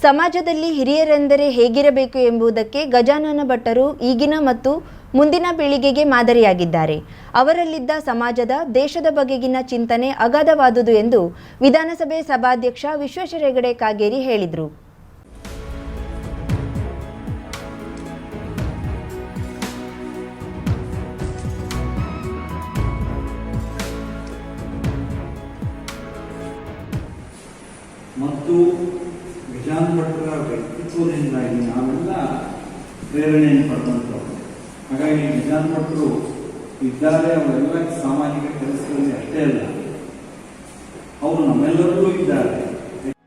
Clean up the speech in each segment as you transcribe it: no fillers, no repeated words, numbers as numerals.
ಸಮಾಜದಲ್ಲಿ ಹಿರಿಯರೆಂದರೆ ಹೇಗಿರಬೇಕು ಎಂಬುದಕ್ಕೆ ಗಜಾನನ ಭಟ್ಟರು ಈಗಿನ ಮತ್ತು ಮುಂದಿನ ಪೀಳಿಗೆಗೆ ಮಾದರಿಯಾಗಿದ್ದಾರೆ. ಅವರಲ್ಲಿದ್ದ ಸಮಾಜದ, ದೇಶದ ಬಗೆಗಿನ ಚಿಂತನೆ ಅಗಾಧವಾದುದು ಎಂದು ವಿಧಾನಸಭೆ ಸಭಾಧ್ಯಕ್ಷ ವಿಶ್ವೇಶ್ವರ ಹೆಗಡೆ ಕಾಗೇರಿ ಹೇಳಿದರು. ಮತ್ತು ಗಜಾನನ ಭಟ್ಟರ ವ್ಯಕ್ತಿತ್ವದಿಂದಾಗಿ ನಾವೆಲ್ಲ ಪ್ರೇರಣೆಯನ್ನು ಪಡೆದಂಥವ್ರು. ಹಾಗಾಗಿ ಗಜಾನನ ಭಟ್ಟರು ಇದ್ದಾರೆ, ಅವರೆಲ್ಲ ಸಾಮಾಜಿಕ ಕೆಲಸಗಳಲ್ಲಿ ಅಷ್ಟೇ ಅಲ್ಲ, ಅವರು ನಮ್ಮೆಲ್ಲರಿಗೂ ಇದ್ದಾರೆ.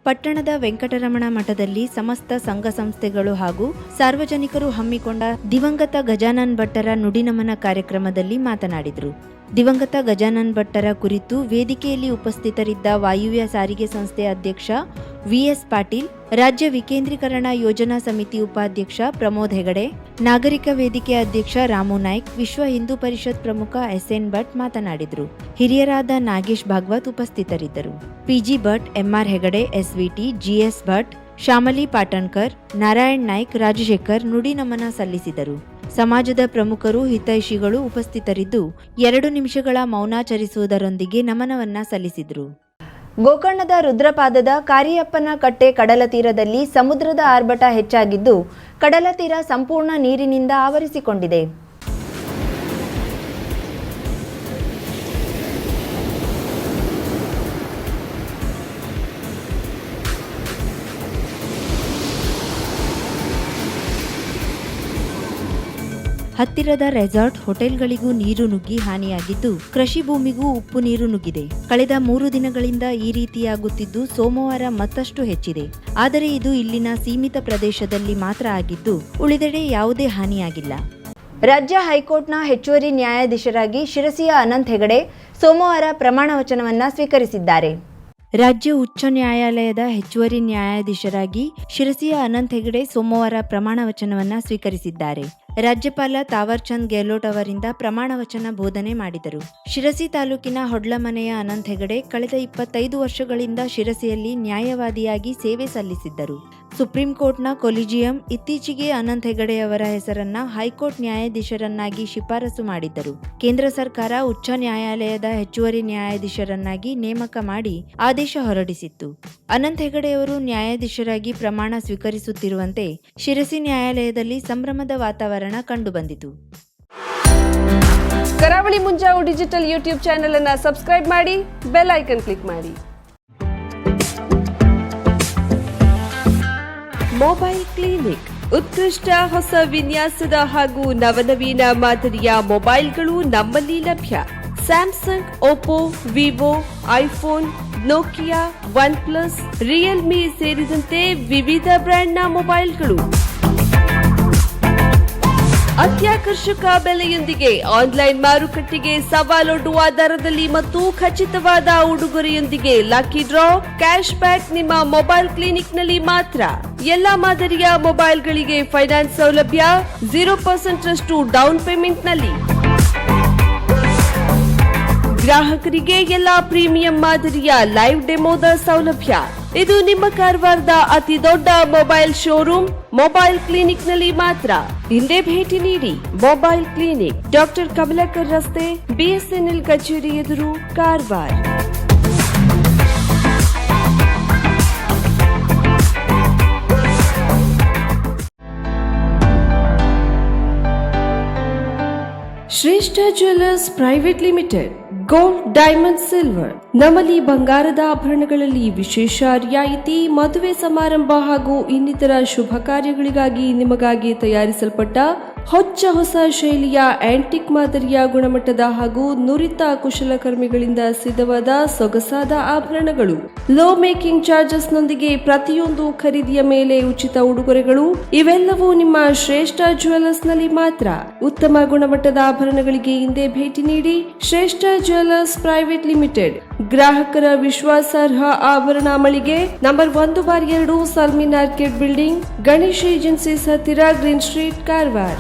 ಪಟ್ಟಣದ ವೆಂಕಟರಮಣ ಮಠದಲ್ಲಿ ಸಮಸ್ತ ಸಂಘ ಸಂಸ್ಥೆಗಳು ಹಾಗೂ ಸಾರ್ವಜನಿಕರು ಹಮ್ಮಿಕೊಂಡ ದಿವಂಗತ ಗಜಾನನ ಭಟ್ಟರ ನುಡಿನಮನ ಕಾರ್ಯಕ್ರಮದಲ್ಲಿ ಮಾತನಾಡಿದರು. ದಿವಂಗತ ಗಜಾನನ ಭಟ್ಟರ ಕುರಿತು ವೇದಿಕೆಯಲ್ಲಿ ಉಪಸ್ಥಿತರಿದ್ದ ವಾಯುವ್ಯ ಸಾರಿಗೆ ಸಂಸ್ಥೆ ಅಧ್ಯಕ್ಷ ವಿಎಸ್ ಪಾಟೀಲ್, ರಾಜ್ಯ ವಿಕೇಂದ್ರೀಕರಣ ಯೋಜನಾ ಸಮಿತಿ ಉಪಾಧ್ಯಕ್ಷ ಪ್ರಮೋದ್ ಹೆಗಡೆ, ನಾಗರಿಕ ವೇದಿಕೆ ಅಧ್ಯಕ್ಷ ರಾಮು ನಾಯ್ಕ್, ವಿಶ್ವ ಹಿಂದೂ ಪರಿಷತ್ ಪ್ರಮುಖ ಎಸ್ಎನ್ ಭಟ್ ಮಾತನಾಡಿದರು. ಹಿರಿಯರಾದ ನಾಗೇಶ್ ಭಾಗವತ್ ಉಪಸ್ಥಿತರಿದ್ದರು. PG Bhat, MR Hegde, SVT, GS Bhat, Shyamali Patankar, Narayan Naik, Rajashekhar ನುಡಿ ನಮನ ಸಲ್ಲಿಸಿದರು. ಸಮಾಜದ ಪ್ರಮುಖರು, ಹಿತೈಷಿಗಳು ಉಪಸ್ಥಿತರಿದ್ದು 2 ನಿಮಿಷಗಳ ಮೌನಾಚರಿಸುವುದರೊಂದಿಗೆ ನಮನವನ್ನ ಸಲ್ಲಿಸಿದರು. ಗೋಕರ್ಣದ ರುದ್ರಪಾದದ ಕಾರಿಯಪ್ಪನ ಕಟ್ಟೆ ಕಡಲ ತೀರದಲ್ಲಿ ಸಮುದ್ರದ ಆರ್ಭಟ ಹೆಚ್ಚಾಗಿದ್ದು ಕಡಲ ತೀರ ಸಂಪೂರ್ಣ ನೀರಿನಿಂದ ಆವರಿಸಿಕೊಂಡಿದೆ. ಹತ್ತಿರದ ರೆಸಾರ್ಟ್, ಹೋಟೆಲ್ಗಳಿಗೂ ನೀರು ನುಗ್ಗಿ ಹಾನಿಯಾಗಿದ್ದು ಕೃಷಿ ಭೂಮಿಗೂ ಉಪ್ಪು ನೀರು ನುಗ್ಗಿದೆ. ಕಳೆದ 3 ದಿನಗಳಿಂದ ಈ ರೀತಿಯಾಗುತ್ತಿದ್ದು ಸೋಮವಾರ ಮತ್ತಷ್ಟು ಹೆಚ್ಚಿದೆ. ಆದರೆ ಇದು ಇಲ್ಲಿನ ಸೀಮಿತ ಪ್ರದೇಶದಲ್ಲಿ ಮಾತ್ರ ಆಗಿದ್ದು ಉಳಿದೆಡೆ ಯಾವುದೇ ಹಾನಿಯಾಗಿಲ್ಲ. ರಾಜ್ಯ ಹೈಕೋರ್ಟ್ನ ಹೆಚ್ಚುವರಿ ನ್ಯಾಯಾಧೀಶರಾಗಿ ಶಿರಸಿಯ ಅನಂತ್ ಹೆಗಡೆ ಸೋಮವಾರ ಪ್ರಮಾಣ ವಚನವನ್ನ ಸ್ವೀಕರಿಸಿದ್ದಾರೆ. ರಾಜ್ಯ ಉಚ್ಚ ನ್ಯಾಯಾಲಯದ ಹೆಚ್ಚುವರಿ ನ್ಯಾಯಾಧೀಶರಾಗಿ ಶಿರಸಿಯ ಅನಂತ್ ಹೆಗಡೆ ಸೋಮವಾರ ಪ್ರಮಾಣ ವಚನವನ್ನ ಸ್ವೀಕರಿಸಿದ್ದಾರೆ. ರಾಜ್ಯಪಾಲ ತಾವರ್ಚಂದ್ ಗೆಹ್ಲೋಟ್ ಅವರಿಂದ ಪ್ರಮಾಣ ವಚನ ಬೋಧನೆ ಮಾಡಿದರು. ಶಿರಸಿ ತಾಲೂಕಿನ ಹೊಡ್ಲಮನೆಯ ಅನಂತ್ ಹೆಗಡೆ ಕಳೆದ 25 ವರ್ಷಗಳಿಂದ ಶಿರಸಿಯಲ್ಲಿ ನ್ಯಾಯವಾದಿಯಾಗಿ ಸೇವೆ ಸಲ್ಲಿಸಿದ್ದರು. ಸುಪ್ರೀಂ ಕೋರ್ಟ್ನ ಕೊಲಿಜಿಯಂ ಇತ್ತೀಚೆಗೆ ಅನಂತ್ ಹೆಗಡೆ ಅವರ ಹೆಸರನ್ನ ಹೈಕೋರ್ಟ್ ನ್ಯಾಯಾಧೀಶರನ್ನಾಗಿ ಶಿಫಾರಸು ಮಾಡಿದ್ದರು. ಕೇಂದ್ರ ಸರ್ಕಾರ ಉಚ್ಚ ನ್ಯಾಯಾಲಯದ ಹೆಚ್ಚುವರಿ ನ್ಯಾಯಾಧೀಶರನ್ನಾಗಿ ನೇಮಕ ಮಾಡಿ ಆದೇಶ ಹೊರಡಿಸಿತ್ತು. ಅನಂತ್ ಹೆಗಡೆಯವರು ನ್ಯಾಯಾಧೀಶರಾಗಿ ಪ್ರಮಾಣ ಸ್ವೀಕರಿಸುತ್ತಿರುವಂತೆ ಶಿರಸಿ ನ್ಯಾಯಾಲಯದಲ್ಲಿ ಸಂಭ್ರಮದ ವಾತಾವರಣ ಕಂಡುಬಂದಿತು. ಕರಾವಳಿ ಮುಂಜಾವು ಡಿಜಿಟಲ್ ಯೂಟ್ಯೂಬ್ ಚಾನೆಲ್ ಅನ್ನು ಸಬ್ಸ್ಕ್ರೈಬ್ ಮಾಡಿ, ಬೆಲ್ ಐಕನ್ ಕ್ಲಿಕ್ ಮಾಡಿ. ಮೊಬೈಲ್ ಕ್ಲಿನಿಕ್ ಉತ್ಕೃಷ್ಟ ಹೊಸ ವಿನ್ಯಾಸದ ಹಾಗೂ ನವನವೀನ ಮಾದರಿಯ ಮೊಬೈಲ್ಗಳು ನಮ್ಮಲ್ಲಿ ಲಭ್ಯ. Samsung, Oppo, Vivo, iPhone, Nokia, one plus, Realme ಸೇರಿದಂತೆ ವಿವಿಧ ಬ್ರ್ಯಾಂಡ್ನ ಮೊಬೈಲ್ಗಳು ಅತ್ಯಾಕರ್ಷಕ ಬೆಲೆಯೊಂದಿಗೆ ಆನ್ಲೈನ್ ಮಾರುಕಟ್ಟೆಗೆ ಸವಾಲೊಡ್ಡುವ ದರದಲ್ಲಿ ಮತ್ತು ಖಚಿತವಾದ ಉಡುಗೊರೆಯೊಂದಿಗೆ ಲಕ್ಕಿ ಡ್ರಾ, ಕ್ಯಾಶ್ ಬ್ಯಾಕ್ ನಿಮ್ಮ ಮೊಬೈಲ್ ಕ್ಲಿನಿಕ್ನಲ್ಲಿ ಮಾತ್ರ. ಎಲ್ಲಾ ಮಾದರಿಯ ಮೊಬೈಲ್ಗಳಿಗೆ ಫೈನಾನ್ಸ್ ಸೌಲಭ್ಯ 0% ರಷ್ಟು ಡೌನ್ ಪೇಮೆಂಟ್ನಲ್ಲಿ. ಗ್ರಾಹಕರಿಗೆ ಎಲ್ಲಾ ಪ್ರೀಮಿಯಂ ಮಾದರಿಯ ಲೈವ್ ಡೆಮೋದ ಸೌಲಭ್ಯ. ಇದು ನಿಮ್ಮ ಕಾರವಾರದ ಅತಿ ದೊಡ್ಡ ಮೊಬೈಲ್ ಶೋರೂಮ್ ಮೊಬೈಲ್ ಕ್ಲಿನಿಕ್ನಲ್ಲಿ ಮಾತ್ರ. ಹಿಂದೆ ಭೇಟಿ ನೀಡಿ. ಮೊಬೈಲ್ ಕ್ಲಿನಿಕ್, ಡಾಕ್ಟರ್ ಕಮಲಾಕರ್ ರಸ್ತೆ, ಬಿಎಸ್ಎನ್ಎಲ್ ಕಚೇರಿ ಎದುರು, ಕಾರವಾರ. ಶ್ರೇಷ್ಠ jewellers private limited, gold, diamond, silver. ನಮ್ಮಲ್ಲಿ ಬಂಗಾರದ ಆಭರಣಗಳಲ್ಲಿ ವಿಶೇಷ ರಿಯಾಯಿತಿ. ಮದುವೆ ಸಮಾರಂಭ ಹಾಗೂ ಇನ್ನಿತರ ಶುಭ ಕಾರ್ಯಗಳಿಗಾಗಿ ನಿಮಗಾಗಿ ತಯಾರಿಸಲ್ಪಟ್ಟ ಹೊಸ ಶೈಲಿಯ ಆಂಟಿಕ್ ಮಾದರಿಯ ಗುಣಮಟ್ಟದ ಹಾಗೂ ನುರಿತ ಕುಶಲಕರ್ಮಿಗಳಿಂದ ಸಿದ್ಧವಾದ ಸೊಗಸಾದ ಆಭರಣಗಳು. ಲೋ ಮೇಕಿಂಗ್ ಚಾರ್ಜಸ್ ನೊಂದಿಗೆ ಪ್ರತಿಯೊಂದು ಖರೀದಿಯ ಮೇಲೆ ಉಚಿತ ಉಡುಗೊರೆಗಳು. ಇವೆಲ್ಲವೂ ನಿಮ್ಮ ಶ್ರೇಷ್ಠ ಜ್ಯುವೆಲ್ಲರ್ಸ್ ನಲ್ಲಿ ಮಾತ್ರ. ಉತ್ತಮ ಗುಣಮಟ್ಟದ ಆಭರಣಗಳಿಗೆ ಹಿಂದೆ ಭೇಟಿ ನೀಡಿ. ಶ್ರೇಷ್ಠ ಜ್ಯುವೆಲ್ಲರ್ಸ್ ಪ್ರೈವೇಟ್ ಲಿಮಿಟೆಡ್, ಗ್ರಾಹಕರ ವಿಶ್ವಾಸಾರ್ಹ ಆಭರಣ ಮಳಿಗೆ, number 1/2 ಸಲ್ಮಿನ್ orchid building, Ganesh agencies ಹತ್ತಿರ, ಗ್ರೀನ್ ಸ್ಟ್ರೀಟ್, ಕಾರವಾರ.